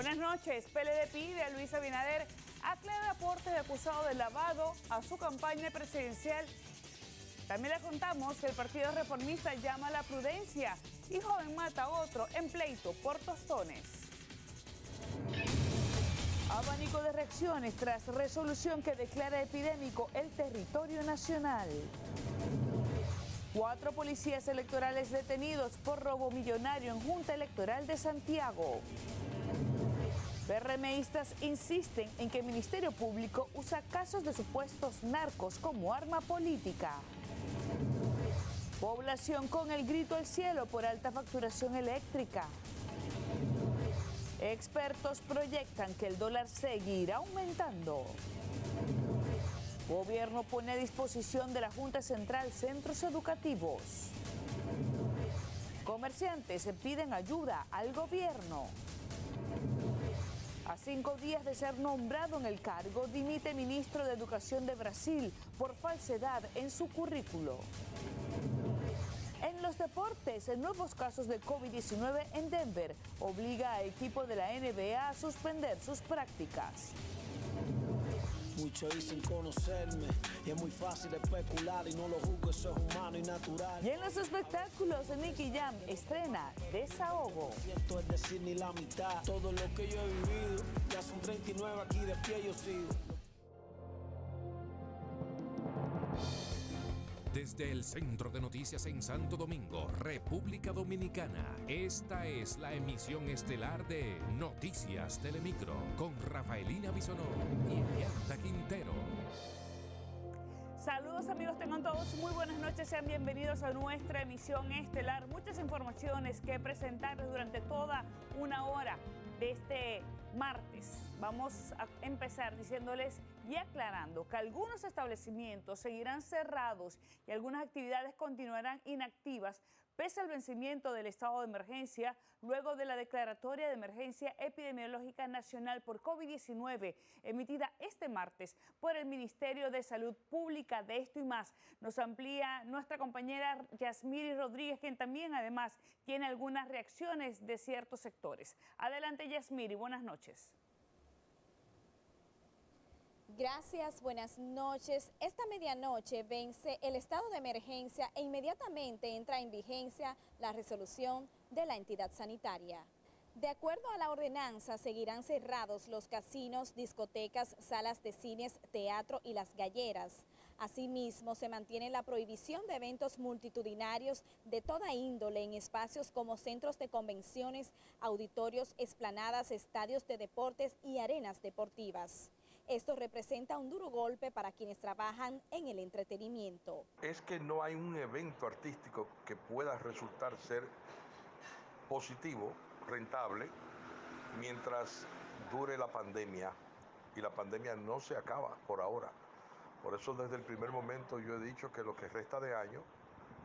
Buenas noches. PLD pide a Luis Abinader aclarar aportes de acusado de lavado a su campaña presidencial. También le contamos que el Partido Reformista llama a la prudencia y joven mata a otro en pleito por tostones. Abanico de reacciones tras resolución que declara epidémico el territorio nacional. 4 policías electorales detenidos por robo millonario en Junta Electoral de Santiago. PRMistas insisten en que el Ministerio Público usa casos de supuestos narcos como arma política. Población con el grito al cielo por alta facturación eléctrica. Expertos proyectan que el dólar seguirá aumentando. Gobierno pone a disposición de la Junta Central centros educativos. Comerciantes piden ayuda al gobierno. A 5 días de ser nombrado en el cargo, dimite ministro de Educación de Brasil por falsedad en su currículo. En los deportes, nuevos casos de COVID-19 en Denver obliga a equipo de la NBA a suspender sus prácticas. Muchos dicen conocerme y es muy fácil especular y no lo juzgo, eso es humano y natural. Y en los espectáculos, Nicky Jam estrena Desahogo. Esto es decir ni la mitad, todo lo que yo he vivido, ya son 39 aquí de pie yo sigo. Desde el Centro de Noticias en Santo Domingo, República Dominicana, esta es la emisión estelar de Noticias Telemicro, con Rafaelina Bisonó y Elianta Quintero. Saludos amigos, tengan todos muy buenas noches, sean bienvenidos a nuestra emisión estelar. Muchas informaciones que presentarles durante toda una hora de este martes. Vamos a empezar diciéndoles y aclarando que algunos establecimientos seguirán cerrados y algunas actividades continuarán inactivas pese al vencimiento del estado de emergencia luego de la declaratoria de emergencia epidemiológica nacional por COVID-19 emitida este martes por el Ministerio de Salud Pública. De esto y más nos amplía nuestra compañera Yasmiri Rodríguez, quien también además tiene algunas reacciones de ciertos sectores. Adelante Yasmiri, buenas noches. Gracias, buenas noches. Esta medianoche vence el estado de emergencia e inmediatamente entra en vigencia la resolución de la entidad sanitaria. De acuerdo a la ordenanza, seguirán cerrados los casinos, discotecas, salas de cines, teatro y las galleras. Asimismo, se mantiene la prohibición de eventos multitudinarios de toda índole en espacios como centros de convenciones, auditorios, explanadas, estadios de deportes y arenas deportivas. Esto representa un duro golpe para quienes trabajan en el entretenimiento. Es que no hay un evento artístico que pueda resultar ser positivo, rentable, mientras dure la pandemia. Y la pandemia no se acaba por ahora. Por eso desde el primer momento yo he dicho que lo que resta de año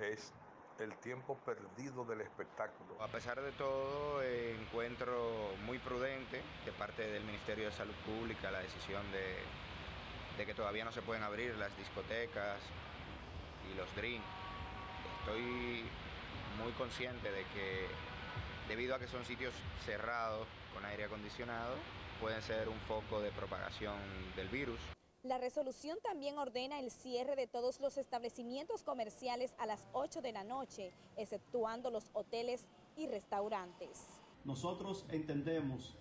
es el tiempo perdido del espectáculo. A pesar de todo, encuentro muy prudente de parte del Ministerio de Salud Pública la decisión de que todavía no se pueden abrir las discotecas y los drinks. Estoy muy consciente de que debido a que son sitios cerrados con aire acondicionado, pueden ser un foco de propagación del virus. La resolución también ordena el cierre de todos los establecimientos comerciales a las 8 de la noche, exceptuando los hoteles y restaurantes. Nosotros entendemos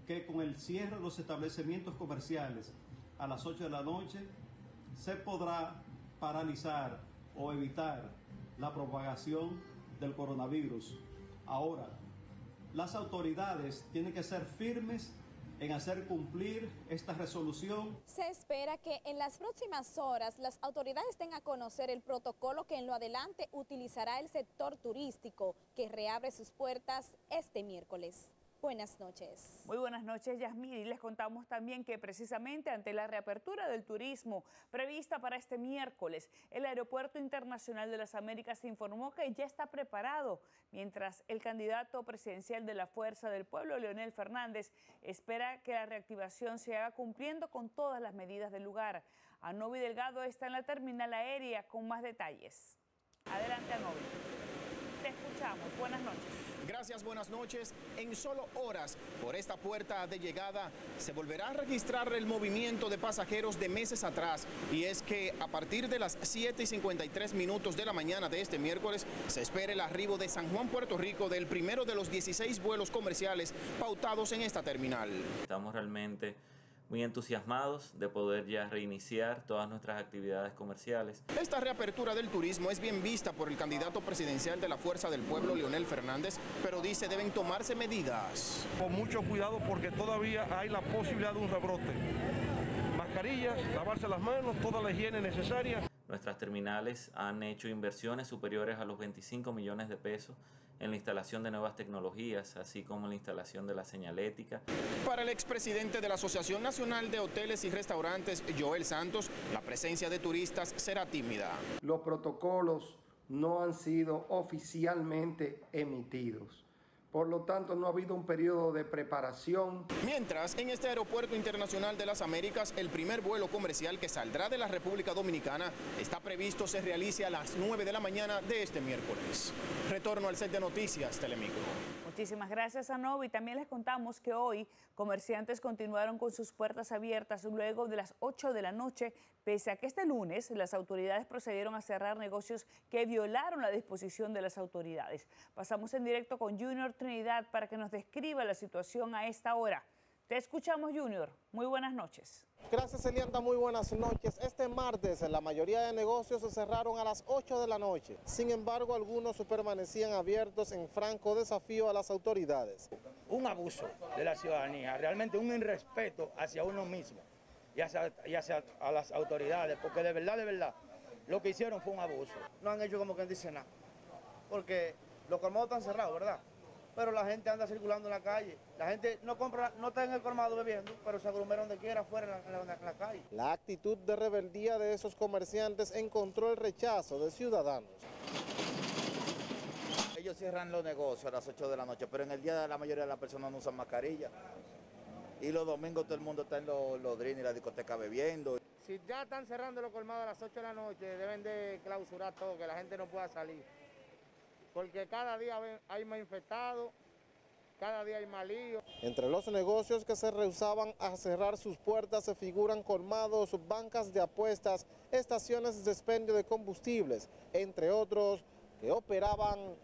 que con el cierre de los establecimientos comerciales a las 8 de la noche se podrá paralizar o evitar la propagación del coronavirus. Ahora, las autoridades tienen que ser firmes en hacer cumplir esta resolución. Se espera que en las próximas horas las autoridades den a conocer el protocolo que en lo adelante utilizará el sector turístico, que reabre sus puertas este miércoles. Buenas noches. Muy buenas noches, Yasmiri. Les contamos también que precisamente ante la reapertura del turismo prevista para este miércoles, el Aeropuerto Internacional de las Américas informó que ya está preparado, mientras el candidato presidencial de la Fuerza del Pueblo, Leonel Fernández, espera que la reactivación se haga cumpliendo con todas las medidas del lugar. Anovi Delgado está en la terminal aérea con más detalles. Adelante, Anovi. Te escuchamos. Buenas noches. Gracias, buenas noches. En solo horas, por esta puerta de llegada, se volverá a registrar el movimiento de pasajeros de meses atrás. Y es que a partir de las 7:53 de la mañana de este miércoles, se espera el arribo de San Juan, Puerto Rico, del primero de los 16 vuelos comerciales pautados en esta terminal. Estamos realmente muy entusiasmados de poder ya reiniciar todas nuestras actividades comerciales. Esta reapertura del turismo es bien vista por el candidato presidencial de la Fuerza del Pueblo, Leonel Fernández, pero dice deben tomarse medidas. Con mucho cuidado porque todavía hay la posibilidad de un rebrote. Mascarillas, lavarse las manos, toda la higiene necesaria. Nuestras terminales han hecho inversiones superiores a los 25 millones de pesos en la instalación de nuevas tecnologías, así como en la instalación de la señalética. Para el expresidente de la Asociación Nacional de Hoteles y Restaurantes, Joel Santos, la presencia de turistas será tímida. Los protocolos no han sido oficialmente emitidos. Por lo tanto, no ha habido un periodo de preparación. Mientras, en este Aeropuerto Internacional de las Américas, el primer vuelo comercial que saldrá de la República Dominicana está previsto se realice a las 9 de la mañana de este miércoles. Retorno al set de noticias, Telemicro. Muchísimas gracias, Anovi. También les contamos que hoy comerciantes continuaron con sus puertas abiertas luego de las 8 de la noche, pese a que este lunes las autoridades procedieron a cerrar negocios que violaron la disposición de las autoridades. Pasamos en directo con Junior Trinidad para que nos describa la situación a esta hora. Te escuchamos, Junior. Muy buenas noches. Gracias, Elianda. Muy buenas noches. Este martes la mayoría de negocios se cerraron a las 8 de la noche. Sin embargo, algunos permanecían abiertos en franco desafío a las autoridades. Un abuso de la ciudadanía, realmente un irrespeto hacia uno mismo y hacia a las autoridades, porque de verdad, lo que hicieron fue un abuso. No han hecho como quien dice nada, porque los colmados están cerrados, ¿verdad? Pero la gente anda circulando en la calle. La gente no compra, no está en el colmado bebiendo, pero se aglomera donde quiera, afuera en la calle. La actitud de rebeldía de esos comerciantes encontró el rechazo de ciudadanos. Ellos cierran los negocios a las 8 de la noche, pero en el día la mayoría de las personas no usan mascarilla. Y los domingos todo el mundo está en los drines y la discoteca bebiendo. Si ya están cerrando los colmados a las 8 de la noche, deben de clausurar todo, que la gente no pueda salir. Porque cada día hay más infectados, cada día hay más líos. Entre los negocios que se rehusaban a cerrar sus puertas se figuran colmados, bancas de apuestas, estaciones de expendio de combustibles, entre otros que operaban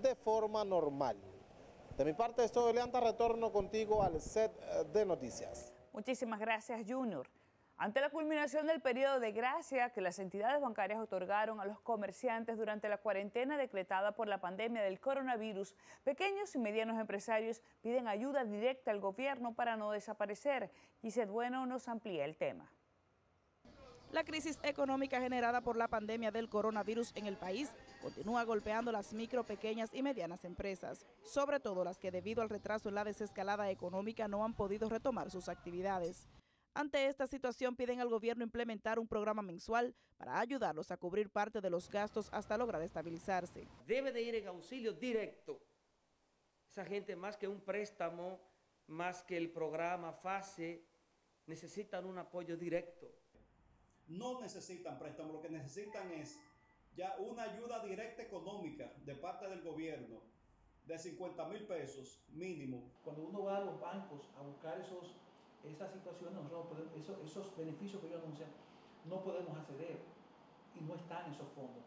de forma normal. De mi parte es todo, Elianda. Retorno contigo al set de noticias. Muchísimas gracias, Junior. Ante la culminación del periodo de gracia que las entidades bancarias otorgaron a los comerciantes durante la cuarentena decretada por la pandemia del coronavirus, pequeños y medianos empresarios piden ayuda directa al gobierno para no desaparecer. Gisette Bueno nos amplía el tema. La crisis económica generada por la pandemia del coronavirus en el país continúa golpeando las micro, pequeñas y medianas empresas, sobre todo las que debido al retraso en la desescalada económica no han podido retomar sus actividades. Ante esta situación piden al gobierno implementar un programa mensual para ayudarlos a cubrir parte de los gastos hasta lograr estabilizarse. Debe de ir en auxilio directo. Esa gente, más que un préstamo, más que el programa FASE, necesitan un apoyo directo. No necesitan préstamo, lo que necesitan es ya una ayuda directa económica de parte del gobierno de 50,000 pesos mínimo. Cuando uno va a los bancos a buscar esas situaciones, esos beneficios que ellos anuncian, no podemos acceder y no están esos fondos.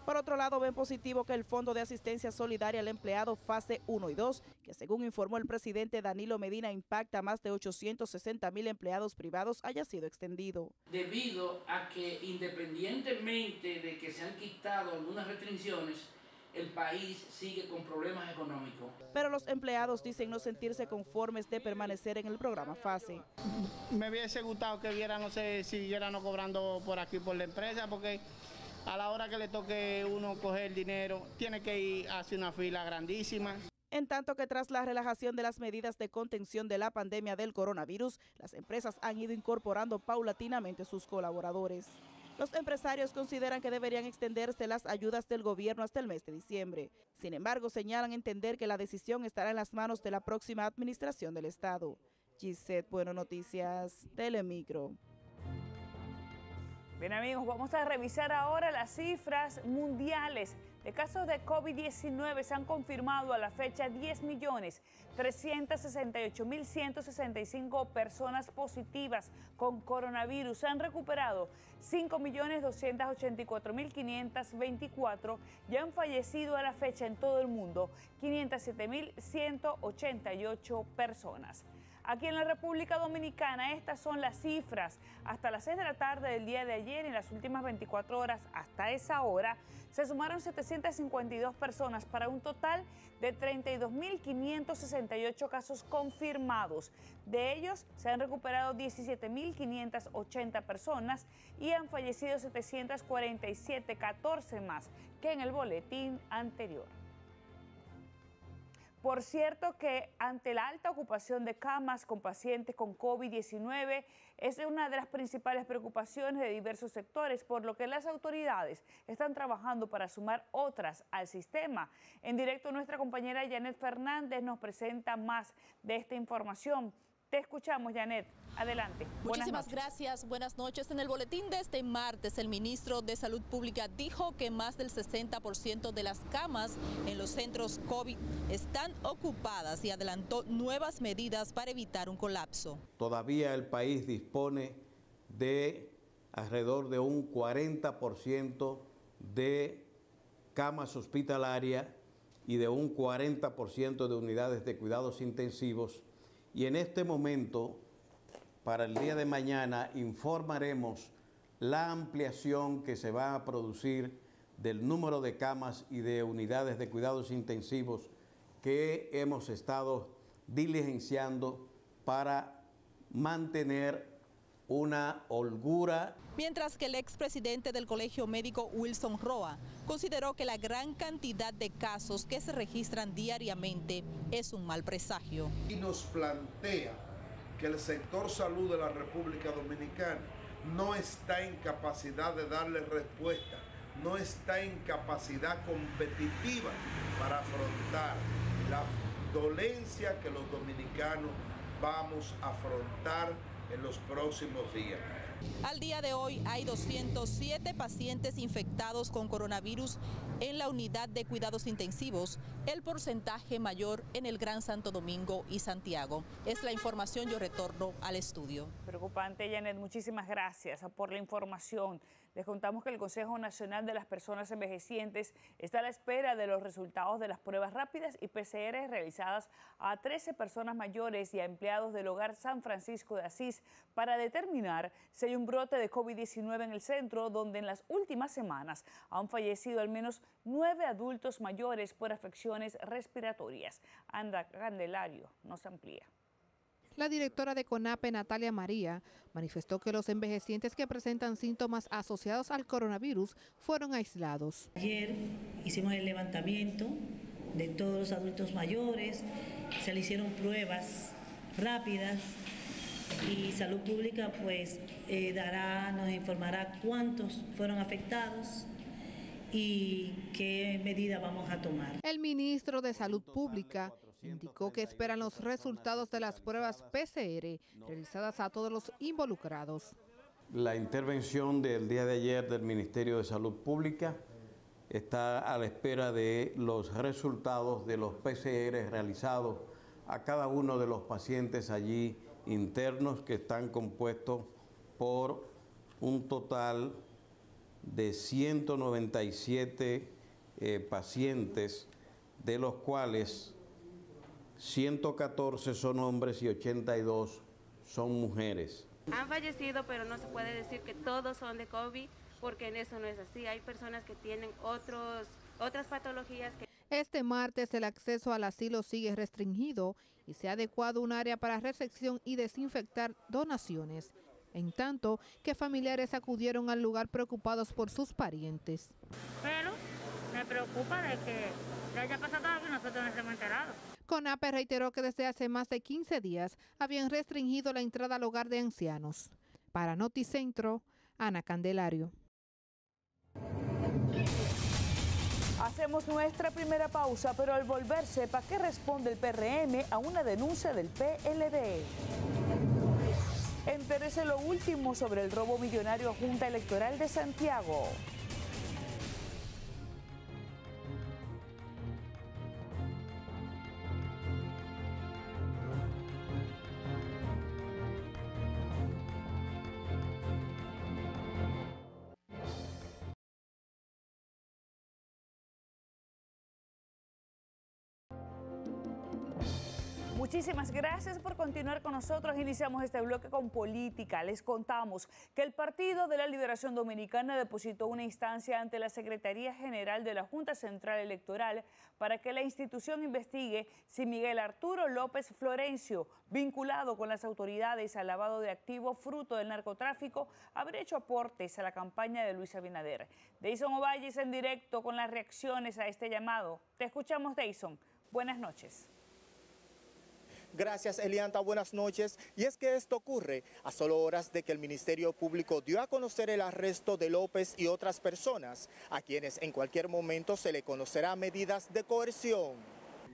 Por otro lado, ven positivo que el Fondo de Asistencia Solidaria al Empleado Fase 1 y 2, que según informó el presidente Danilo Medina impacta a más de 860,000 empleados privados, haya sido extendido. Debido a que independientemente de que se han quitado algunas restricciones, el país sigue con problemas económicos. Pero los empleados dicen no sentirse conformes de permanecer en el programa FASE. Me hubiese gustado que viera, no sé, si siguieran no cobrando por aquí por la empresa, porque a la hora que le toque uno coger el dinero, tiene que ir hacia una fila grandísima. En tanto que tras la relajación de las medidas de contención de la pandemia del coronavirus, las empresas han ido incorporando paulatinamente sus colaboradores. Los empresarios consideran que deberían extenderse las ayudas del gobierno hasta el mes de diciembre. Sin embargo, señalan entender que la decisión estará en las manos de la próxima administración del Estado. Gisette Bueno, Noticias, Telemicro. Bien, amigos, vamos a revisar ahora las cifras mundiales de casos de COVID-19 se han confirmado a la fecha 10.368.165 personas positivas con coronavirus. Se han recuperado 5.284.524 y han fallecido a la fecha en todo el mundo 507.188 personas. Aquí en la República Dominicana, estas son las cifras. Hasta las 6 de la tarde del día de ayer, en las últimas 24 horas, hasta esa hora, se sumaron 752 personas para un total de 32.568 casos confirmados. De ellos, se han recuperado 17.580 personas y han fallecido 747, 14 más que en el boletín anterior. Por cierto que ante la alta ocupación de camas con pacientes con COVID-19 es una de las principales preocupaciones de diversos sectores, por lo que las autoridades están trabajando para sumar otras al sistema. En directo nuestra compañera Janet Fernández nos presenta más de esta información. Te escuchamos, Janet. Adelante. Muchísimas gracias. Buenas noches. En el boletín de este martes, el ministro de Salud Pública dijo que más del 60% de las camas en los centros COVID están ocupadas y adelantó nuevas medidas para evitar un colapso. Todavía el país dispone de alrededor de un 40% de camas hospitalarias y de un 40% de unidades de cuidados intensivos. Y en este momento, para el día de mañana, informaremos la ampliación que se va a producir del número de camas y de unidades de cuidados intensivos que hemos estado diligenciando para mantener una holgura. Mientras que el expresidente del Colegio Médico Wilson Roa consideró que la gran cantidad de casos que se registran diariamente es un mal presagio. Y nos plantea que el sector salud de la República Dominicana no está en capacidad de darle respuesta, no está en capacidad competitiva para afrontar la dolencia que los dominicanos vamos a afrontar en los próximos días. Al día de hoy hay 207 pacientes infectados con coronavirus en la unidad de cuidados intensivos, el porcentaje mayor en el Gran Santo Domingo y Santiago. Es la información, yo retorno al estudio. Preocupante, Janet, muchísimas gracias por la información. Les contamos que el Consejo Nacional de las Personas Envejecientes está a la espera de los resultados de las pruebas rápidas y PCR realizadas a 13 personas mayores y a empleados del Hogar San Francisco de Asís para determinar si hay un brote de COVID-19 en el centro, donde en las últimas semanas han fallecido al menos 9 adultos mayores por afecciones respiratorias. Anda Candelario nos amplía. La directora de CONAPE, Natalia María, manifestó que los envejecientes que presentan síntomas asociados al coronavirus fueron aislados. Ayer hicimos el levantamiento de todos los adultos mayores, se le hicieron pruebas rápidas y Salud Pública pues nos informará cuántos fueron afectados y qué medida vamos a tomar. El ministro de Salud Pública indicó que esperan los resultados de las pruebas PCR realizadas a todos los involucrados. La intervención del día de ayer del Ministerio de Salud Pública está a la espera de los resultados de los PCR realizados a cada uno de los pacientes allí internos, que están compuestos por un total de 197 pacientes, de los cuales 114 son hombres y 82 son mujeres. Han fallecido, pero no se puede decir que todos son de COVID, porque en eso no es así. Hay personas que tienen otras patologías. Este martes el acceso al asilo sigue restringido y se ha adecuado un área para recepción y desinfectar donaciones, en tanto que familiares acudieron al lugar preocupados por sus parientes. Pero me preocupa de que le haya pasado algo y nosotros no hemos enterado. CONAPE reiteró que desde hace más de 15 días habían restringido la entrada al hogar de ancianos. Para Noticentro, Ana Candelario. Hacemos nuestra primera pausa, pero al volver sepa qué responde el PRM a una denuncia del PLD. Entérese lo último sobre el robo millonario a Junta Electoral de Santiago. Muchísimas gracias por continuar con nosotros. Iniciamos este bloque con política. Les contamos que el Partido de la Liberación Dominicana depositó una instancia ante la Secretaría General de la Junta Central Electoral para que la institución investigue si Miguel Arturo López Florencio, vinculado con las autoridades al lavado de activos fruto del narcotráfico, habría hecho aportes a la campaña de Luis Abinader. Deison Ovalles en directo con las reacciones a este llamado. Te escuchamos, Deison. Buenas noches. Gracias, Elianta. Buenas noches. Y es que esto ocurre a solo horas de que el Ministerio Público dio a conocer el arresto de López y otras personas, a quienes en cualquier momento se le conocerá medidas de coerción.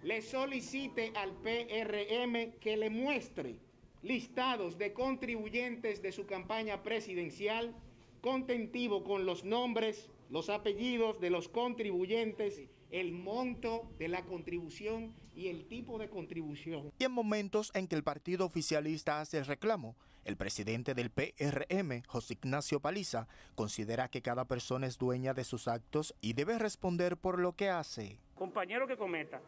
Le solicite al PRM que le muestre listados de contribuyentes de su campaña presidencial, contentivo con los nombres, los apellidos de los contribuyentes, el monto de la contribución y el tipo de contribución. Y en momentos en que el partido oficialista hace el reclamo, el presidente del PRM, José Ignacio Paliza, considera que cada persona es dueña de sus actos y debe responder por lo que hace. Compañero que cometa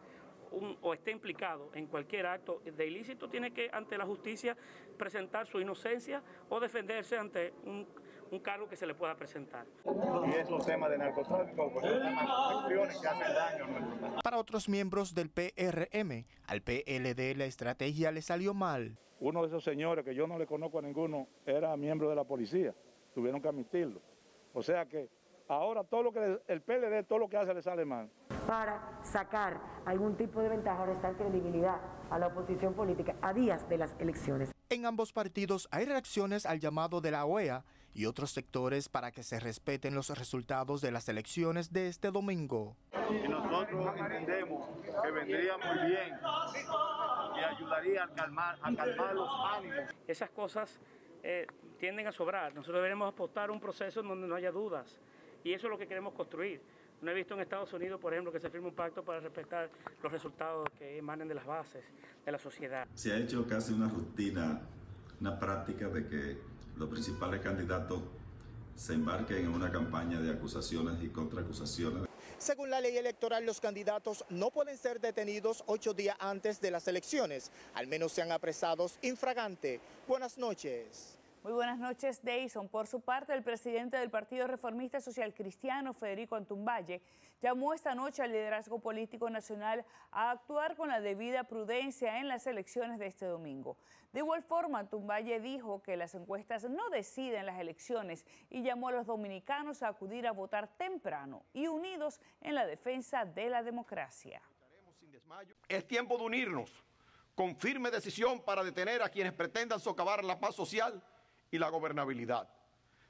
o esté implicado en cualquier acto de ilícito tiene que ante la justicia presentar su inocencia o defenderse ante un cargo que se le pueda presentar. Y esos temas de narcotráfico, pues son temas de acciones que hacen daño a nuestro país. Para otros miembros del PRM, al PLD la estrategia le salió mal. Uno de esos señores, que yo no le conozco a ninguno, era miembro de la policía. Tuvieron que admitirlo. O sea que ahora todo lo que el PLD, todo lo que hace le sale mal. Para sacar algún tipo de ventaja o restar credibilidad a la oposición política a días de las elecciones. En ambos partidos hay reacciones al llamado de la OEA y otros sectores para que se respeten los resultados de las elecciones de este domingo. Y nosotros entendemos que vendría muy bien y ayudaría a calmar los ánimos. Esas cosas tienden a sobrar. Nosotros deberemos apostar un proceso en donde no haya dudas y eso es lo que queremos construir. No he visto en Estados Unidos, por ejemplo, que se firme un pacto para respetar los resultados que emanen de las bases de la sociedad. Se ha hecho casi una rutina, una práctica de que los principales candidatos se embarquen en una campaña de acusaciones y contraacusaciones. Según la ley electoral, los candidatos no pueden ser detenidos 8 días antes de las elecciones, al menos sean apresados infragante. Buenas noches. Muy buenas noches, Deison. Por su parte, el presidente del Partido Reformista Social Cristiano, Federico Antumballe, llamó esta noche al liderazgo político nacional a actuar con la debida prudencia en las elecciones de este domingo. De igual forma, Antumballe dijo que las encuestas no deciden las elecciones y llamó a los dominicanos a acudir a votar temprano y unidos en la defensa de la democracia. Es tiempo de unirnos con firme decisión para detener a quienes pretendan socavar la paz social y la gobernabilidad.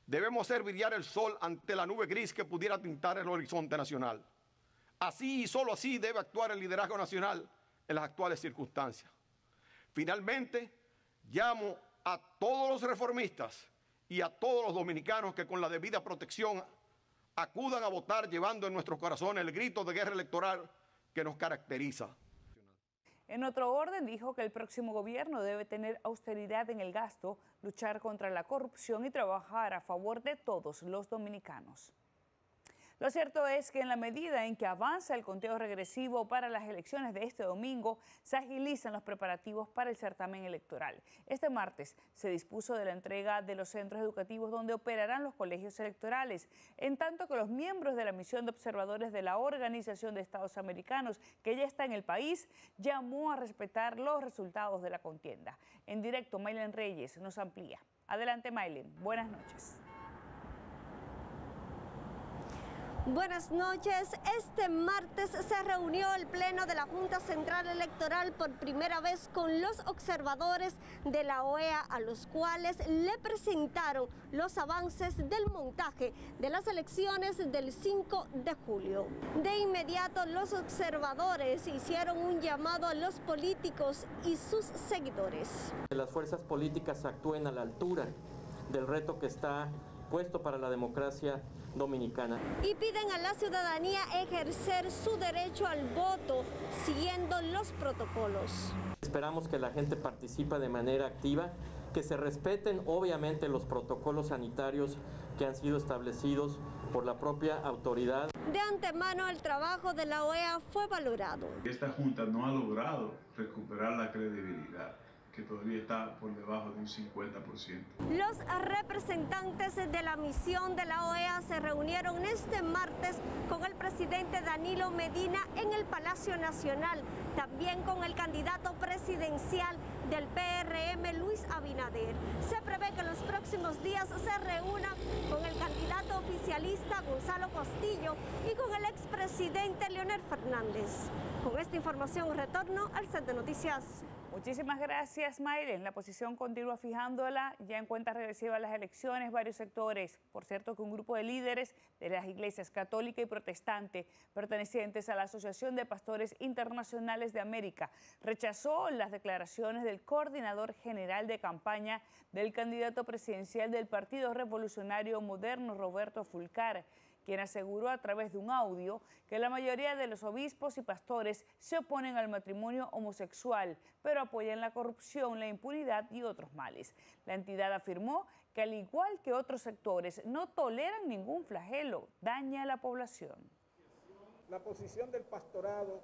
Debemos hacer brillar el sol ante la nube gris que pudiera tintar el horizonte nacional. Así y solo así debe actuar el liderazgo nacional en las actuales circunstancias. Finalmente, llamo a todos los reformistas y a todos los dominicanos que con la debida protección acudan a votar llevando en nuestros corazones el grito de guerra electoral que nos caracteriza. En otro orden, dijo que el próximo gobierno debe tener austeridad en el gasto, luchar contra la corrupción y trabajar a favor de todos los dominicanos. Lo cierto es que en la medida en que avanza el conteo regresivo para las elecciones de este domingo, se agilizan los preparativos para el certamen electoral. Este martes se dispuso de la entrega de los centros educativos donde operarán los colegios electorales, en tanto que los miembros de la misión de observadores de la Organización de Estados Americanos, que ya está en el país, llamó a respetar los resultados de la contienda. En directo, Maylen Reyes nos amplía. Adelante, Maylen. Buenas noches. Buenas noches. Este martes se reunió el Pleno de la Junta Central Electoral por primera vez con los observadores de la OEA, a los cuales le presentaron los avances del montaje de las elecciones del 5 de julio. De inmediato, los observadores hicieron un llamado a los políticos y sus seguidores. Las fuerzas políticas actúen a la altura del reto que está puesto para la democracia dominicana. Y piden a la ciudadanía ejercer su derecho al voto siguiendo los protocolos. Esperamos que la gente participe de manera activa, que se respeten obviamente los protocolos sanitarios que han sido establecidos por la propia autoridad. De antemano, el trabajo de la OEA fue valorado. Esta Junta no ha logrado recuperar la credibilidad, que todavía está por debajo de un 50%. Los representantes de la misión de la OEA se reunieron este martes con el presidente Danilo Medina en el Palacio Nacional, también con el candidato presidencial del PRM, Luis Abinader. Se prevé que en los próximos días se reúna con el candidato oficialista Gonzalo Castillo y con el expresidente Leonel Fernández. Con esta información retorno al set de noticias. Muchísimas gracias, Maylen. La oposición continúa fijándola ya en cuenta regresiva a las elecciones, varios sectores. Por cierto, que un grupo de líderes de las iglesias católica y protestante pertenecientes a la Asociación de Pastores Internacionales de América rechazó las declaraciones del coordinador general de campaña del candidato presidencial del Partido Revolucionario Moderno, Roberto Fulcar, quien aseguró a través de un audio que la mayoría de los obispos y pastores se oponen al matrimonio homosexual, pero apoyan la corrupción, la impunidad y otros males. La entidad afirmó que al igual que otros sectores no toleran ningún flagelo, daña a la población. La posición del pastorado,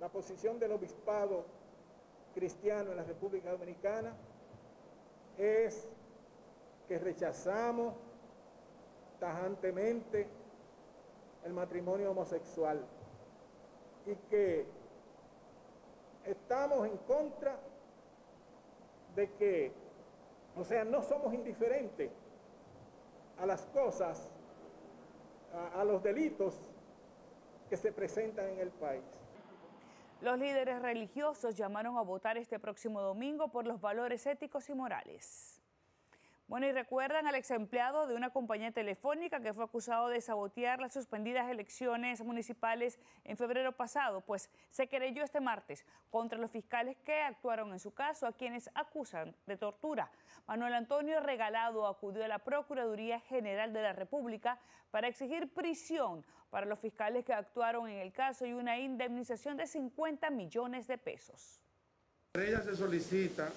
la posición del obispado cristiano en la República Dominicana es que rechazamos tajantemente el matrimonio homosexual y que estamos en contra de que, o sea, no somos indiferentes a las cosas, a los delitos que se presentan en el país. Los líderes religiosos llamaron a votar este próximo domingo por los valores éticos y morales. Bueno, y recuerdan al ex empleado de una compañía telefónica que fue acusado de sabotear las suspendidas elecciones municipales en febrero pasado, pues se querelló este martes contra los fiscales que actuaron en su caso, a quienes acusan de tortura. Manuel Antonio Regalado acudió a la Procuraduría General de la República para exigir prisión para los fiscales que actuaron en el caso y una indemnización de 50 millones de pesos. En ella se solicita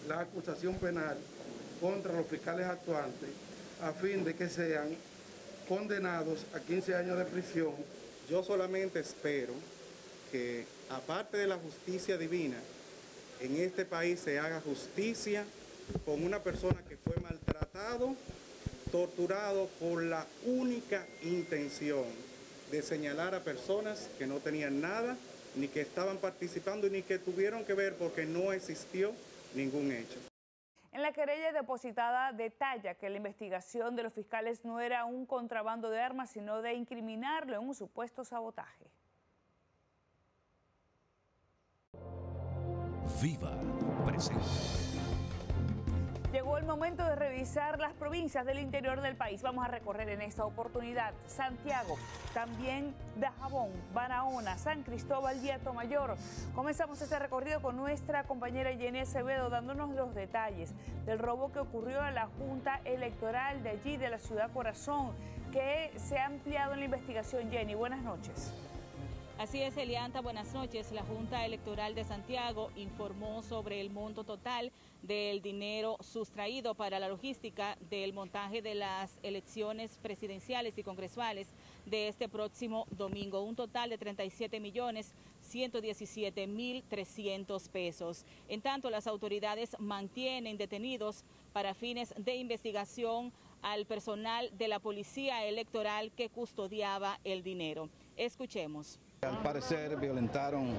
la acusación penal contra los fiscales actuantes a fin de que sean condenados a 15 años de prisión. Yo solamente espero que, aparte de la justicia divina, en este país se haga justicia con una persona que fue maltratado, torturado por la única intención de señalar a personas que no tenían nada, ni que estaban participando, ni que tuvieron que ver porque no existió ningún hecho. En la querella depositada detalla que la investigación de los fiscales no era un contrabando de armas, sino de incriminarlo en un supuesto sabotaje. Viva presente. Llegó el momento de revisar las provincias del interior del país. Vamos a recorrer en esta oportunidad Santiago, también Dajabón, Barahona, San Cristóbal y Atomayor. Comenzamos este recorrido con nuestra compañera Jenny Acevedo dándonos los detalles del robo que ocurrió a la Junta Electoral de allí, de la ciudad corazón, que se ha ampliado en la investigación. Jenny, buenas noches. Así es, Elianta, buenas noches. La Junta Electoral de Santiago informó sobre el monto total del dinero sustraído para la logística del montaje de las elecciones presidenciales y congresuales de este próximo domingo. Un total de 37.117.300 pesos. En tanto, las autoridades mantienen detenidos para fines de investigación al personal de la Policía Electoral que custodiaba el dinero. Escuchemos. Al parecer violentaron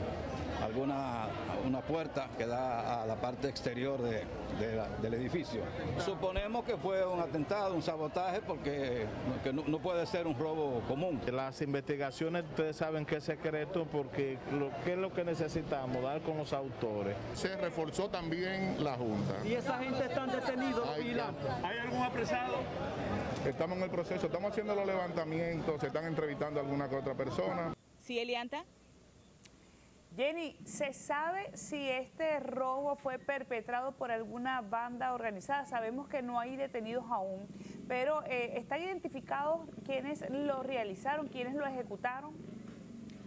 una puerta que da a la parte exterior del edificio. Suponemos que fue un atentado, un sabotaje, porque no puede ser un robo común. Las investigaciones, ustedes saben que es secreto, porque ¿qué es lo que necesitamos? Dar con los autores. Se reforzó también la Junta. ¿Y esa gente están detenidos? ¿Hay algún apresado? Estamos en el proceso, estamos haciendo los levantamientos, se están entrevistando a alguna que otra persona. ¿Sí, Elianta? Jenny, ¿se sabe si este robo fue perpetrado por alguna banda organizada? Sabemos que no hay detenidos aún, pero ¿están identificados quiénes lo realizaron, quiénes lo ejecutaron?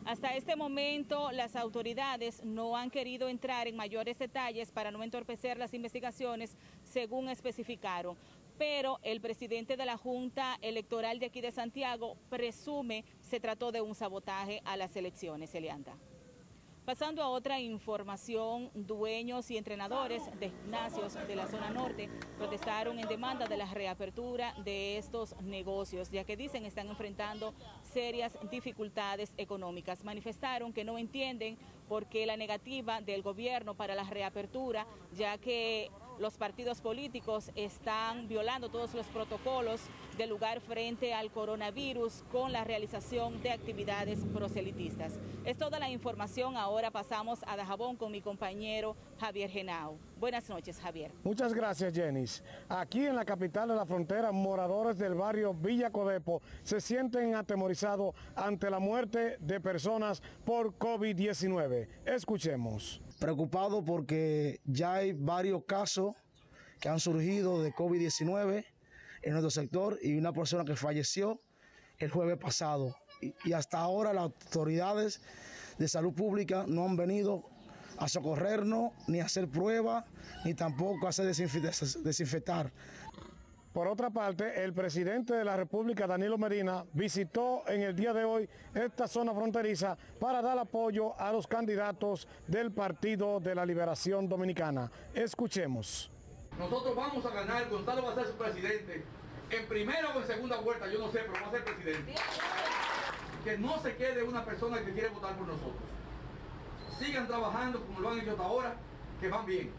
Hasta este momento, las autoridades no han querido entrar en mayores detalles para no entorpecer las investigaciones, según especificaron. pero el presidente de la Junta Electoral de aquí de Santiago presume se trató de un sabotaje a las elecciones, Elianta. Pasando a otra información, dueños y entrenadores de gimnasios de la zona norte protestaron en demanda de la reapertura de estos negocios, ya que dicen están enfrentando serias dificultades económicas. Manifestaron que no entienden por qué la negativa del gobierno para la reapertura, ya que los partidos políticos están violando todos los protocolos del lugar frente al coronavirus con la realización de actividades proselitistas. Es toda la información. Ahora pasamos a Dajabón con mi compañero Javier Henao. Buenas noches, Javier. Muchas gracias, Jenis. Aquí en la capital de la frontera, moradores del barrio Villa Codepo se sienten atemorizados ante la muerte de personas por COVID-19. Escuchemos. Preocupado porque ya hay varios casos que han surgido de COVID-19 en nuestro sector y una persona que falleció el jueves pasado. Y hasta ahora las autoridades de salud pública no han venido a socorrernos, ni a hacer pruebas, ni tampoco a hacer desinfectar. Por otra parte, el presidente de la República, Danilo Medina, visitó en el día de hoy esta zona fronteriza para dar apoyo a los candidatos del Partido de la Liberación Dominicana. Escuchemos. Nosotros vamos a ganar, Gonzalo va a ser su presidente, en primera o en segunda vuelta, yo no sé, pero va a ser presidente. Que no se quede una persona que quiere votar por nosotros. Sigan trabajando como lo han hecho hasta ahora, que van bien.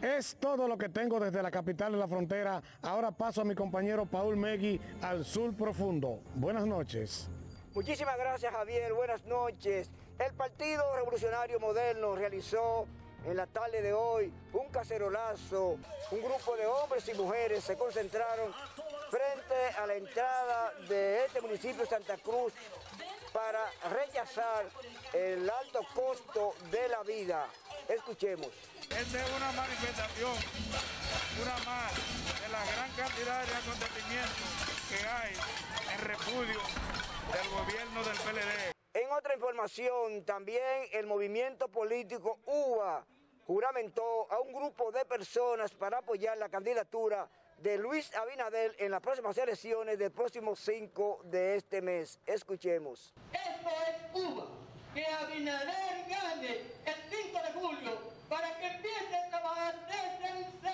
Es todo lo que tengo desde la capital de la frontera. Ahora paso a mi compañero Paul Megui al sur profundo. Buenas noches. Muchísimas gracias, Javier. Buenas noches. El Partido Revolucionario Moderno realizó en la tarde de hoy un cacerolazo. Un grupo de hombres y mujeres se concentraron frente a la entrada de este municipio de Santa Cruz para rechazar el alto costo de la vida. Escuchemos. Esta es una manifestación, una más de la gran cantidad de acontecimientos que hay en repudio del gobierno del PLD. En otra información, también el movimiento político UVA juramentó a un grupo de personas para apoyar la candidatura de Luis Abinader en las próximas elecciones del próximo 5 de este mes. Escuchemos. Esto es UVA, que Abinader gane el 5 de julio para que empiece a trabajar desde el 6.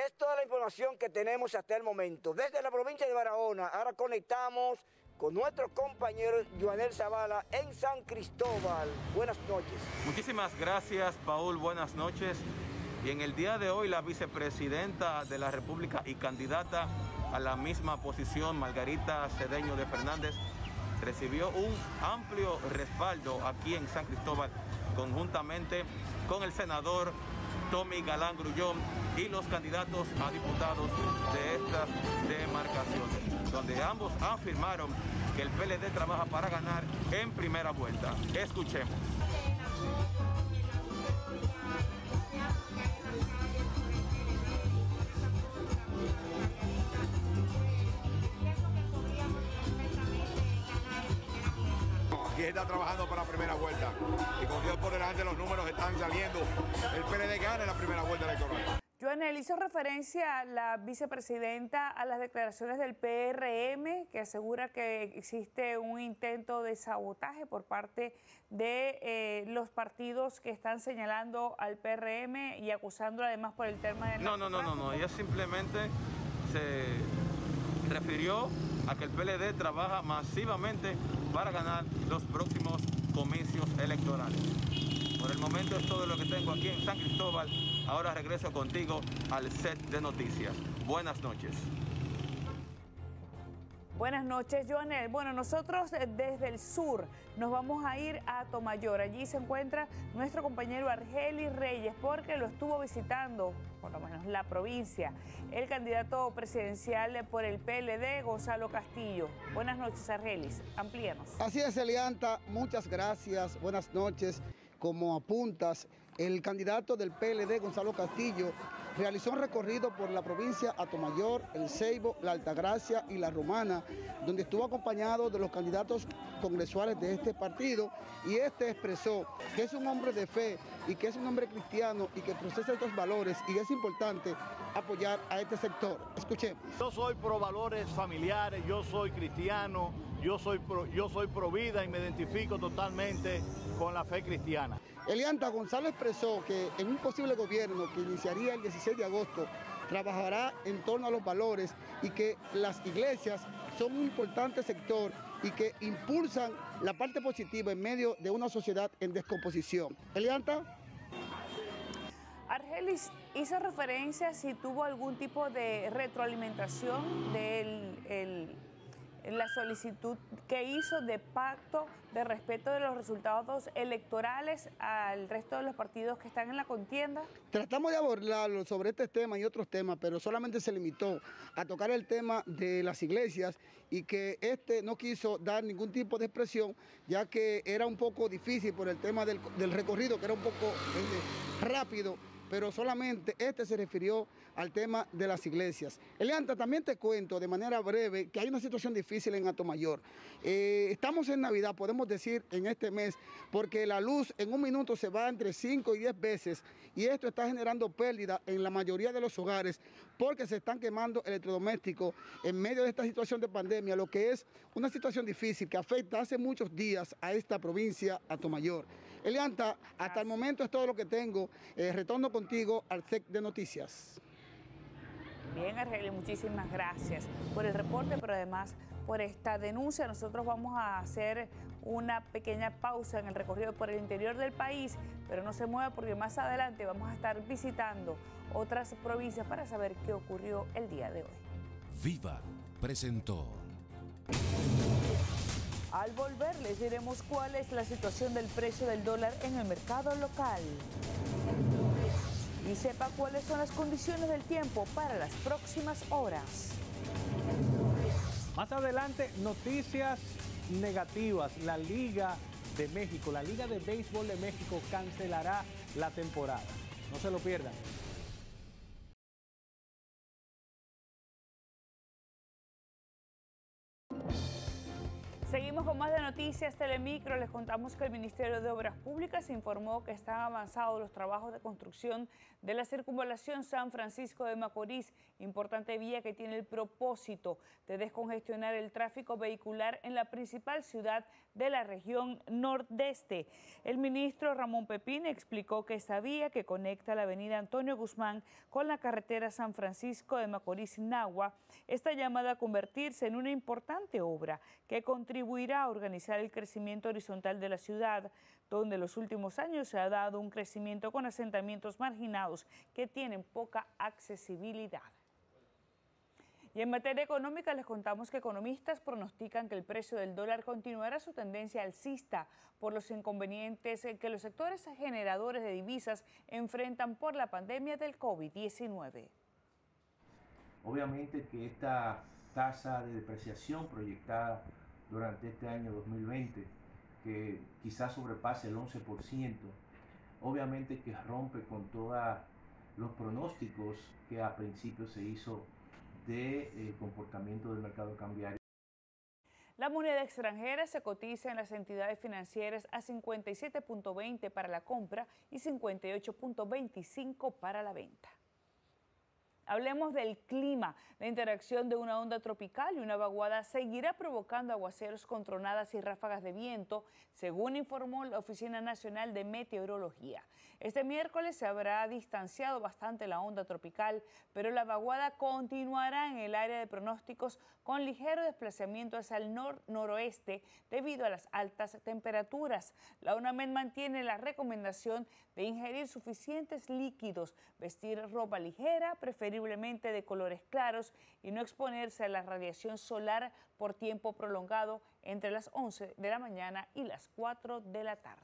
Es toda la información que tenemos hasta el momento. Desde la provincia de Barahona, ahora conectamos con nuestro compañero Joanel Zavala en San Cristóbal. Buenas noches. Muchísimas gracias, Paul. Buenas noches. Y en el día de hoy, la vicepresidenta de la República y candidata a la misma posición, Margarita Cedeño de Fernández, recibió un amplio respaldo aquí en San Cristóbal, conjuntamente con el senador Tommy Galán Grullón y los candidatos a diputados de estas demarcaciones, donde ambos afirmaron que el PLD trabaja para ganar en primera vuelta. Escuchemos. Aquí está trabajando para la primera vuelta y con Dios por delante los números están saliendo. El PLD gana en la primera vuelta electoral. Joanel, hizo referencia la vicepresidenta a las declaraciones del PRM, que asegura que existe un intento de sabotaje por parte de los partidos que están señalando al PRM y acusándolo además por el tema del narcotráfico. No, ella simplemente se refirió a que el PLD trabaja masivamente para ganar los próximos comicios electorales. Por el momento es todo lo que tengo aquí en San Cristóbal. Ahora regreso contigo al set de noticias. Buenas noches. Buenas noches, Joanel. Bueno, nosotros desde el sur nos vamos a ir a Atomayor. Allí se encuentra nuestro compañero Argelis Reyes, porque lo estuvo visitando, por lo menos la provincia, el candidato presidencial por el PLD, Gonzalo Castillo. Buenas noches, Argelis. Amplíanos. Así es, Elianta. Muchas gracias. Buenas noches. Como apuntas, el candidato del PLD, Gonzalo Castillo, realizó un recorrido por la provincia Atomayor, El Ceibo, La Altagracia y La Romana, donde estuvo acompañado de los candidatos congresuales de este partido, y este expresó que es un hombre de fe y que es un hombre cristiano y que procesa estos valores, y es importante apoyar a este sector. Escuchemos. Yo soy pro valores familiares, yo soy cristiano, yo soy pro vida y me identifico totalmente con la fe cristiana. Elianta González expresó que en un posible gobierno que iniciaría el 16 de agosto trabajará en torno a los valores y que las iglesias son un importante sector y que impulsan la parte positiva en medio de una sociedad en descomposición. Elianta. Argelis hizo referencia si tuvo algún tipo de retroalimentación de la solicitud que hizo de pacto de respeto de los resultados electorales al resto de los partidos que están en la contienda. Tratamos de abordarlo sobre este tema y otros temas, pero solamente se limitó a tocar el tema de las iglesias y que no quiso dar ningún tipo de expresión, ya que era un poco difícil por el tema del recorrido, que era un poco rápido, pero solamente se refirió al tema de las iglesias. Elianta, también te cuento de manera breve que hay una situación difícil en Atomayor. Estamos en Navidad, podemos decir, en este mes, porque la luz en un minuto se va entre 5 y 10 veces, y esto está generando pérdida en la mayoría de los hogares, porque se están quemando electrodomésticos en medio de esta situación de pandemia, lo que es una situación difícil que afecta hace muchos días a esta provincia, Atomayor. Elianta, hasta el momento es todo lo que tengo. Retorno contigo al SEC de Noticias. Bien, Argelis, muchísimas gracias por el reporte, pero además por esta denuncia. Nosotros vamos a hacer una pequeña pausa en el recorrido por el interior del país, pero no se mueva porque más adelante vamos a estar visitando otras provincias para saber qué ocurrió el día de hoy. Viva presentó. Al volver les diremos cuál es la situación del precio del dólar en el mercado local. Y sepa cuáles son las condiciones del tiempo para las próximas horas. Más adelante, noticias negativas. La Liga de México, la Liga de Béisbol de México cancelará la temporada. No se lo pierdan. Seguimos con más de Noticias Telemicro. Les contamos que el Ministerio de Obras Públicas informó que están avanzados los trabajos de construcción de la circunvalación San Francisco de Macorís, importante vía que tiene el propósito de descongestionar el tráfico vehicular en la principal ciudad de la región nordeste. El ministro Ramón Pepín explicó que esta vía que conecta la avenida Antonio Guzmán con la carretera San Francisco de Macorís-Nagua está llamada a convertirse en una importante obra que contribuirá a organizar el crecimiento horizontal de la ciudad, donde en los últimos años se ha dado un crecimiento con asentamientos marginados que tienen poca accesibilidad. Y en materia económica les contamos que economistas pronostican que el precio del dólar continuará su tendencia alcista por los inconvenientes que los sectores generadores de divisas enfrentan por la pandemia del COVID-19. Obviamente que esta tasa de depreciación proyectada durante este año 2020, que quizás sobrepase el 11%, obviamente que rompe con todos los pronósticos que a principio se hizo de comportamiento del mercado cambiario. La moneda extranjera se cotiza en las entidades financieras a 57.20 para la compra y 58.25 para la venta. Hablemos del clima. La interacción de una onda tropical y una vaguada seguirá provocando aguaceros con tronadas y ráfagas de viento, según informó la Oficina Nacional de Meteorología. Este miércoles se habrá distanciado bastante la onda tropical, pero la vaguada continuará en el área de pronósticos con ligero desplazamiento hacia el noroeste debido a las altas temperaturas. La UNAMED mantiene la recomendación de ingerir suficientes líquidos, vestir ropa ligera, preferiblemente de colores claros, y no exponerse a la radiación solar por tiempo prolongado entre las 11 de la mañana y las 4 de la tarde.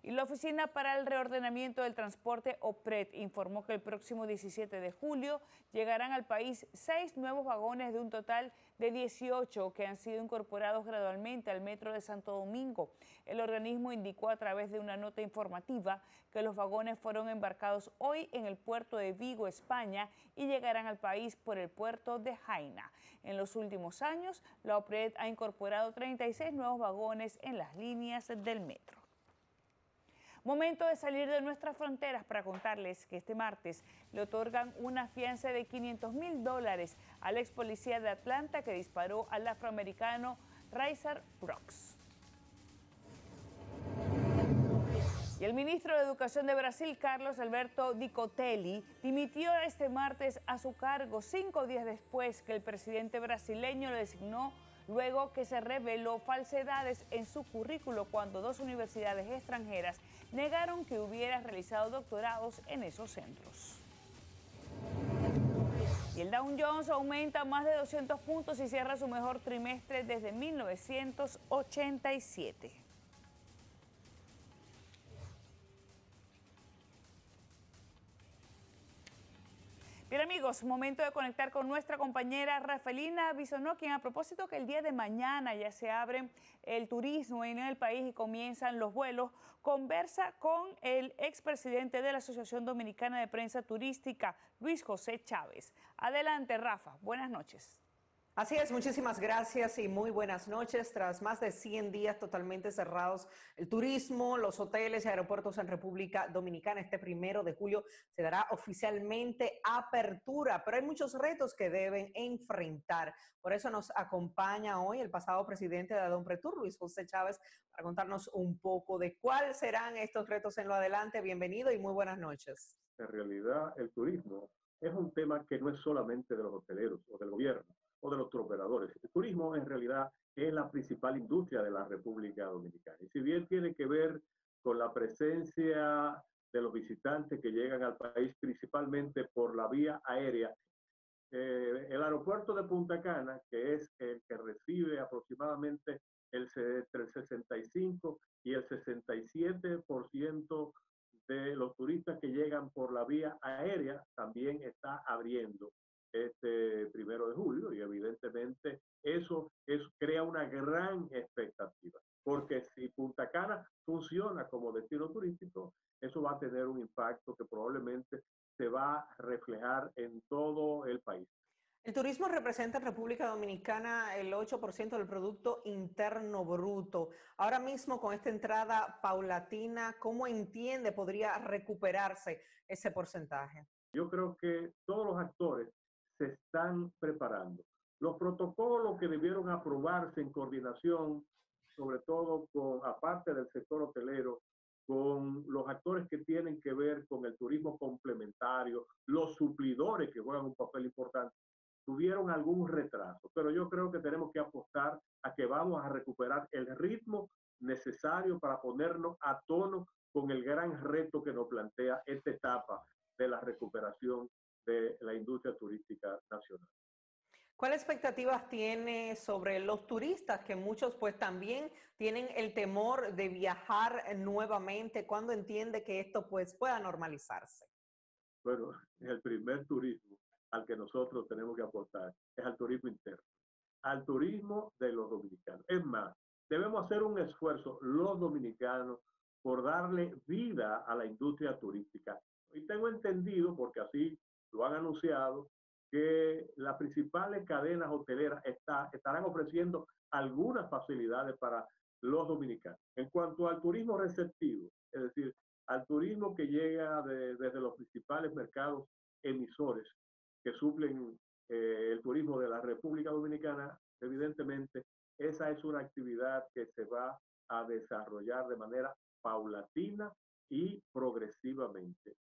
Y la Oficina para el Reordenamiento del Transporte, OPRET, informó que el próximo 17 de julio llegarán al país 6 nuevos vagones de un total de 18 que han sido incorporados gradualmente al Metro de Santo Domingo. El organismo indicó a través de una nota informativa que los vagones fueron embarcados hoy en el puerto de Vigo, España, y llegarán al país por el puerto de Jaina. En los últimos años, la OPRET ha incorporado 36 nuevos vagones en las líneas del metro. Momento de salir de nuestras fronteras para contarles que este martes le otorgan una fianza de $500,000 al ex policía de Atlanta que disparó al afroamericano Rayshard Brooks. Y el ministro de Educación de Brasil, Carlos Alberto Dicotelli, dimitió este martes a su cargo 5 días después que el presidente brasileño lo designó, luego que se reveló falsedades en su currículo cuando 2 universidades extranjeras negaron que hubiera realizado doctorados en esos centros. Y el Dow Jones aumenta más de 200 puntos y cierra su mejor trimestre desde 1987. Bien amigos, momento de conectar con nuestra compañera Rafaelina Bisonó, quien a propósito que el día de mañana ya se abre el turismo en el país y comienzan los vuelos, conversa con el expresidente de la Asociación Dominicana de Prensa Turística, Luis José Chávez. Adelante Rafa, buenas noches. Así es, muchísimas gracias y muy buenas noches. Tras más de 100 días totalmente cerrados, el turismo, los hoteles y aeropuertos en República Dominicana, este 1 de julio se dará oficialmente apertura, pero hay muchos retos que deben enfrentar. Por eso nos acompaña hoy el pasado presidente de Adonpretur, Luis José Chávez, para contarnos un poco de cuáles serán estos retos en lo adelante. Bienvenido y muy buenas noches. En realidad, el turismo es un tema que no es solamente de los hoteleros o del gobierno o de los operadores. El turismo en realidad es la principal industria de la República Dominicana. Y si bien tiene que ver con la presencia de los visitantes que llegan al país principalmente por la vía aérea, el aeropuerto de Punta Cana, que es el que recibe aproximadamente entre el 65 y el 67% de los turistas que llegan por la vía aérea, también está abriendo este 1 de julio y evidentemente eso crea una gran expectativa, porque si Punta Cana funciona como destino turístico, eso va a tener un impacto que probablemente se va a reflejar en todo el país. El turismo representa en República Dominicana el 8% del Producto Interno Bruto. Ahora mismo, con esta entrada paulatina, ¿cómo entiende podría recuperarse ese porcentaje? Yo creo que todos los actores se están preparando. Los protocolos que debieron aprobarse en coordinación, sobre todo aparte del sector hotelero, con los actores que tienen que ver con el turismo complementario, los suplidores que juegan un papel importante, tuvieron algún retraso, pero yo creo que tenemos que apostar a que vamos a recuperar el ritmo necesario para ponernos a tono con el gran reto que nos plantea esta etapa de la recuperación de la industria turística nacional. ¿Cuáles expectativas tiene sobre los turistas, que muchos pues también tienen el temor de viajar nuevamente? ¿Cuándo entiende que esto pues pueda normalizarse? Bueno, el primer turismo al que nosotros tenemos que apostar es al turismo interno, al turismo de los dominicanos. Es más, debemos hacer un esfuerzo los dominicanos por darle vida a la industria turística. Y tengo entendido, porque así lo han anunciado, que las principales cadenas hoteleras estarán ofreciendo algunas facilidades para los dominicanos. En cuanto al turismo receptivo, es decir, al turismo que llega desde los principales mercados emisores que suplen el turismo de la República Dominicana, evidentemente esa es una actividad que se va a desarrollar de manera paulatina y progresivamente.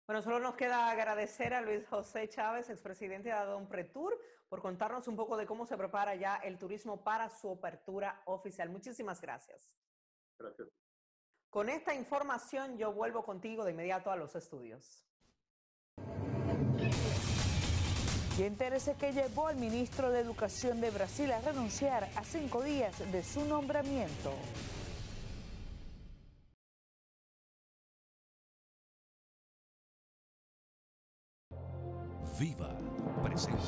Bueno, solo nos queda agradecer a Luis José Chávez, expresidente de Adonpretur, por contarnos un poco de cómo se prepara ya el turismo para su apertura oficial. Muchísimas gracias. Gracias. Con esta información yo vuelvo contigo de inmediato a los estudios. Y entérese que llevó al ministro de Educación de Brasil a renunciar a 5 días de su nombramiento. Viva presenta.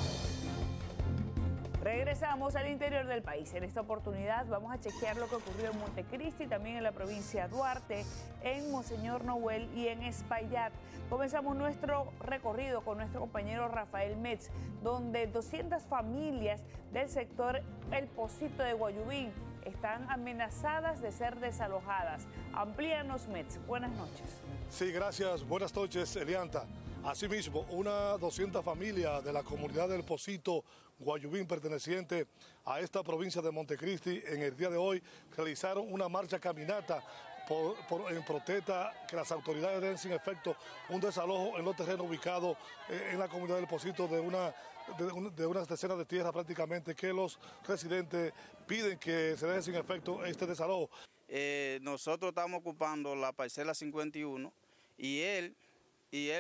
Regresamos al interior del país. En esta oportunidad vamos a chequear lo que ocurrió en Montecristi, también en la provincia de Duarte, en Monseñor Noel y en Espaillat. Comenzamos nuestro recorrido con nuestro compañero Rafael Metz, donde 200 familias del sector El Pocito de Guayubín están amenazadas de ser desalojadas. Amplíanos, Metz. Buenas noches. Sí, gracias. Buenas noches, Elianta. Asimismo, unas 200 familias de la comunidad del Pocito Guayubín, perteneciente a esta provincia de Montecristi, en el día de hoy realizaron una marcha caminata en protesta que las autoridades den sin efecto un desalojo en los terrenos ubicados en la comunidad del Pocito de unas decenas de tierras prácticamente, que los residentes piden que se deje sin efecto este desalojo. Nosotros estamos ocupando la parcela 51 y él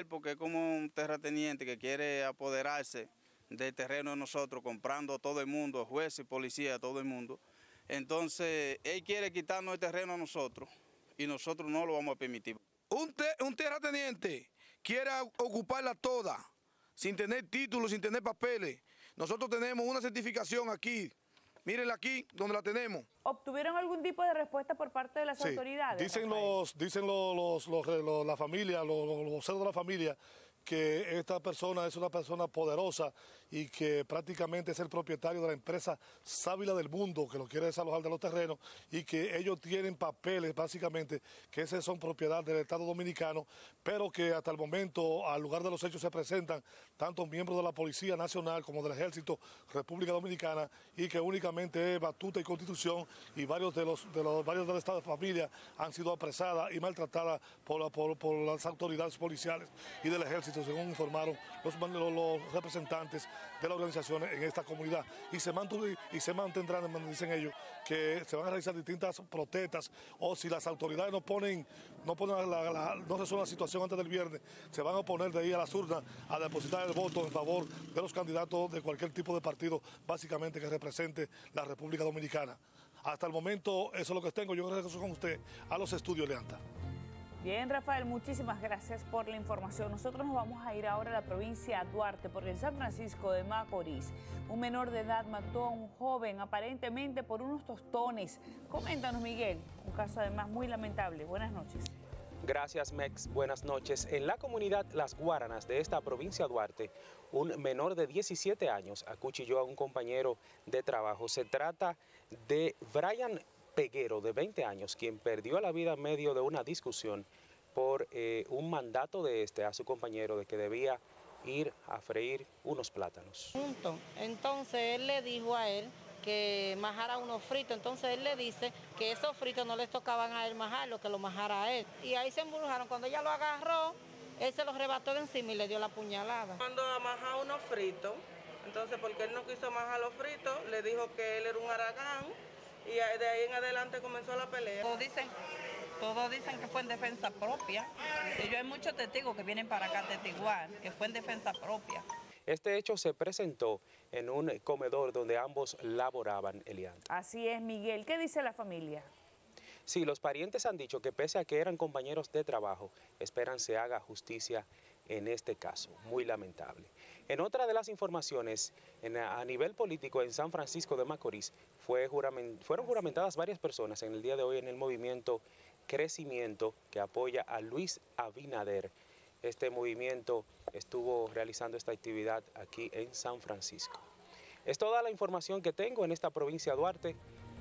porque es como un terrateniente que quiere apoderarse del terreno de nosotros, comprando todo el mundo, jueces, policía, todo el mundo. Entonces, él quiere quitarnos el terreno a nosotros y nosotros no lo vamos a permitir. Un terrateniente quiere ocuparla toda, sin tener títulos, sin tener papeles. Nosotros tenemos una certificación aquí. Mírenla aquí, donde la tenemos. ¿Obtuvieron algún tipo de respuesta por parte de las autoridades? Dicen la familia, los voceros de la familia, que esta persona es una persona poderosa y que prácticamente es el propietario de la empresa Sábila del Mundo, que lo quiere desalojar de los terrenos, y que ellos tienen papeles, básicamente, que esos son propiedad del Estado Dominicano, pero que hasta el momento, al lugar de los hechos, se presentan tanto miembros de la Policía Nacional como del Ejército República Dominicana, y que únicamente es Batuta y Constitución, y varios del Estado de familia han sido apresadas y maltratadas por las autoridades policiales y del Ejército, según informaron los representantes de las organizaciones en esta comunidad. Y se mantendrán, dicen ellos, que se van a realizar distintas protestas, o si las autoridades no resuelven la situación antes del viernes, se van a oponer de ahí a las urnas a depositar el voto en favor de los candidatos de cualquier tipo de partido, básicamente que represente la República Dominicana. Hasta el momento, eso es lo que tengo. Yo regreso con usted a los estudios Leanta. Bien, Rafael, muchísimas gracias por la información. Nosotros nos vamos a ir ahora a la provincia de Duarte, porque en San Francisco de Macorís, un menor de edad mató a un joven aparentemente por unos tostones. Coméntanos, Miguel, un caso además muy lamentable. Buenas noches. Gracias, Mex. Buenas noches. En la comunidad Las Guaranas de esta provincia de Duarte, un menor de 17 años acuchilló a un compañero de trabajo. Se trata de Brian Peguero, de 20 años, quien perdió la vida en medio de una discusión por un mandato de a su compañero de que debía ir a freír unos plátanos. Entonces él le dijo a él que majara unos fritos, entonces él le dice que esos fritos no les tocaban a él majarlo, que lo majara a él. Y ahí se embrujaron. Cuando ella lo agarró, él se lo arrebató de encima y le dio la puñalada. Cuando amajaba unos fritos, entonces porque él no quiso majar los fritos, le dijo que él era un haragán, y de ahí en adelante comenzó la pelea. Todos dicen que fue en defensa propia. Y yo hay muchos testigos que vienen para acá a testiguar que fue en defensa propia. Este hecho se presentó en un comedor donde ambos laboraban, Elian. Así es, Miguel. ¿Qué dice la familia? Sí, los parientes han dicho que pese a que eran compañeros de trabajo, esperan se haga justicia en este caso. Muy lamentable. En otra de las informaciones, a nivel político en San Francisco de Macorís, fueron juramentadas varias personas en el día de hoy en el movimiento Crecimiento que apoya a Luis Abinader. Este movimiento estuvo realizando esta actividad aquí en San Francisco. Es toda la información que tengo en esta provincia de Duarte.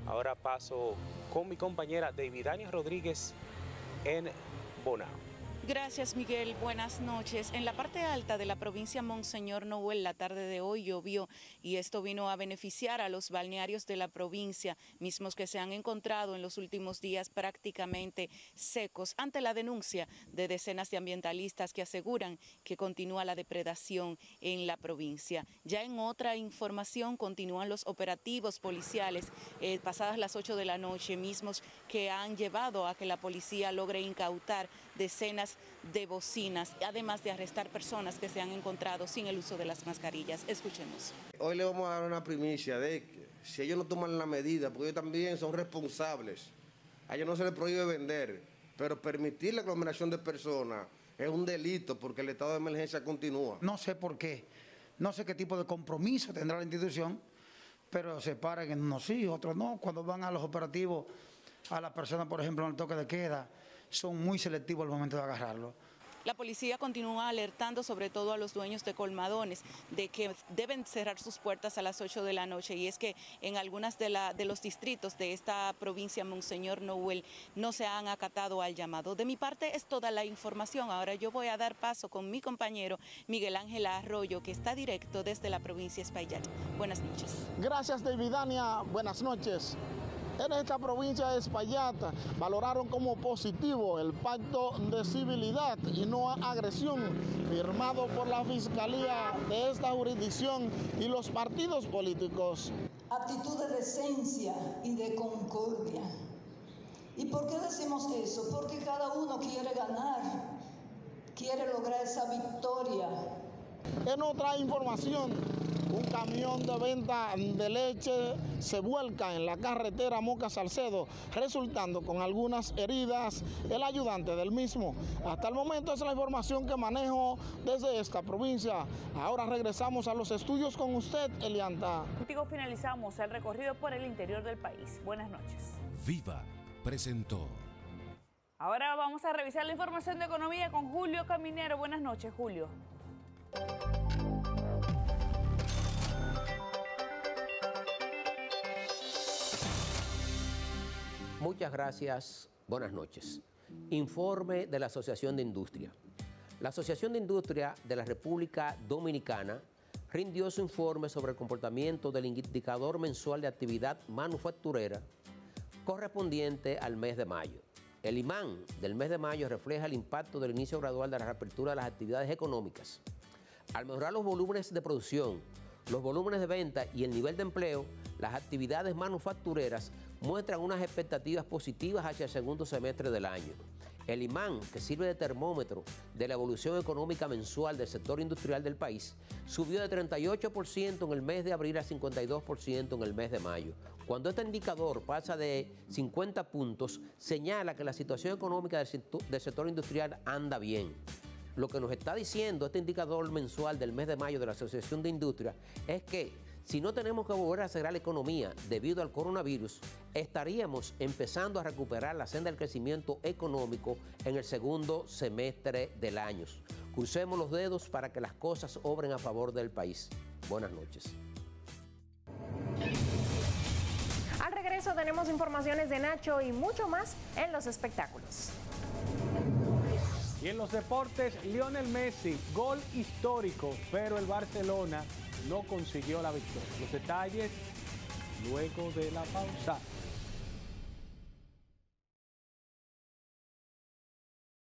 Ahora paso con mi compañera Davidania Rodríguez en Bonao. Gracias, Miguel. Buenas noches. En la parte alta de la provincia Monseñor Noel, la tarde de hoy llovió y esto vino a beneficiar a los balnearios de la provincia, mismos que se han encontrado en los últimos días prácticamente secos ante la denuncia de decenas de ambientalistas que aseguran que continúa la depredación en la provincia. Ya en otra información continúan los operativos policiales pasadas las 8 de la noche, mismos que han llevado a que la policía logre incautar decenas de bocinas, además de arrestar personas que se han encontrado sin el uso de las mascarillas. Escuchemos. Hoy le vamos a dar una primicia de que si ellos no toman la medida, porque ellos también son responsables, a ellos no se les prohíbe vender, pero permitir la aglomeración de personas es un delito porque el estado de emergencia continúa. No sé por qué, no sé qué tipo de compromiso tendrá la institución, pero se paran en unos sí, otros no. Cuando van a los operativos, a las personas, por ejemplo, en el toque de queda, son muy selectivos al momento de agarrarlo. La policía continúa alertando sobre todo a los dueños de colmadones de que deben cerrar sus puertas a las 8 de la noche, y es que en algunas de los distritos de esta provincia Monseñor Noel no se han acatado al llamado. De mi parte es toda la información. Ahora yo voy a dar paso con mi compañero Miguel Ángel Arroyo, que está directo desde la provincia de Espaillat. Buenas noches. Gracias, Davidania. Buenas noches. En esta provincia de Espaillat valoraron como positivo el pacto de civilidad y no agresión firmado por la Fiscalía de esta jurisdicción y los partidos políticos. Actitud de decencia y de concordia. ¿Y por qué decimos eso? Porque cada uno quiere ganar, quiere lograr esa victoria. En otra información, un camión de venta de leche se vuelca en la carretera Moca-Salcedo, resultando con algunas heridas el ayudante del mismo. Hasta el momento es la información que manejo desde esta provincia. Ahora regresamos a los estudios con usted, Elianta. Contigo finalizamos el recorrido por el interior del país. Buenas noches. Viva presentó. Ahora vamos a revisar la información de economía con Julio Caminero. Buenas noches, Julio. Muchas gracias. Buenas noches. Informe de la Asociación de Industria. La Asociación de Industria de la República Dominicana rindió su informe sobre el comportamiento del indicador mensual de actividad manufacturera correspondiente al mes de mayo. El imán del mes de mayo refleja el impacto del inicio gradual de la reapertura de las actividades económicas. Al mejorar los volúmenes de producción, los volúmenes de venta y el nivel de empleo, las actividades manufactureras muestran unas expectativas positivas hacia el segundo semestre del año. El imán, que sirve de termómetro de la evolución económica mensual del sector industrial del país, subió de 38% en el mes de abril a 52% en el mes de mayo. Cuando este indicador pasa de 50 puntos, señala que la situación económica del sector industrial anda bien. Lo que nos está diciendo este indicador mensual del mes de mayo de la Asociación de Industria es que si no tenemos que volver a acelerar la economía debido al coronavirus, estaríamos empezando a recuperar la senda del crecimiento económico en el segundo semestre del año. Crucemos los dedos para que las cosas obren a favor del país. Buenas noches. Al regreso tenemos informaciones de Nacho y mucho más en los espectáculos. Y en los deportes, Lionel Messi, gol histórico, pero el Barcelona no consiguió la victoria. Los detalles luego de la pausa.